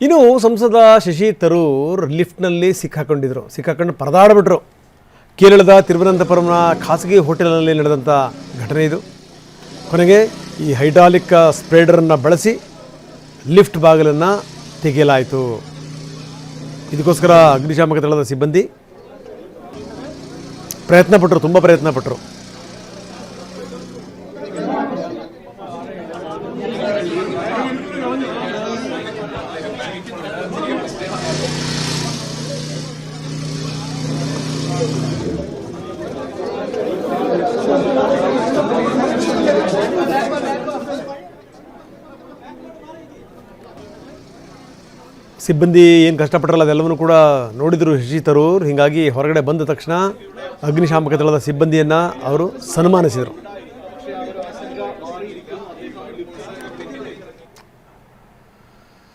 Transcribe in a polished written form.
ಇನ್ನು ಸಂಸದ ಶಶಿ ತರೂರ್ ಲಿಫ್ಟ್ನಲ್ಲಿ ಸಿಕ್ಕಾಕೊಂಡು ಪರದಾಡ್ಬಿಟ್ರು. ಕೇರಳದ ತಿರುವನಂತಪುರಂನ ಖಾಸಗಿ ಹೋಟೆಲ್ನಲ್ಲಿ ನಡೆದಂಥ ಘಟನೆ ಇದು. ಕೊನೆಗೆ ಈ ಹೈಡ್ರಾಲಿಕ್ ಸ್ಪ್ರೇಡರನ್ನು ಬಳಸಿ ಲಿಫ್ಟ್ ಬಾಗಿಲನ್ನು ತೆಗೆಯಲಾಯಿತು. ಇದಕ್ಕೋಸ್ಕರ ಅಗ್ನಿಶಾಮಕ ದಳದ ಸಿಬ್ಬಂದಿ ತುಂಬ ಪ್ರಯತ್ನ ಪಟ್ಟರು. ಸಿಬ್ಬಂದಿ ಏನು ಕಷ್ಟಪಟ್ಟರಲ್ಲ ಅದೆಲ್ಲವನ್ನೂ ಕೂಡ ನೋಡಿದರು ಶಶಿ ತರೂರ್. ಹೀಗಾಗಿ ಹೊರಗಡೆ ಬಂದ ತಕ್ಷಣ ಅಗ್ನಿಶಾಮಕ ದಳದ ಸಿಬ್ಬಂದಿಯನ್ನು ಅವರು ಸನ್ಮಾನಿಸಿದರು.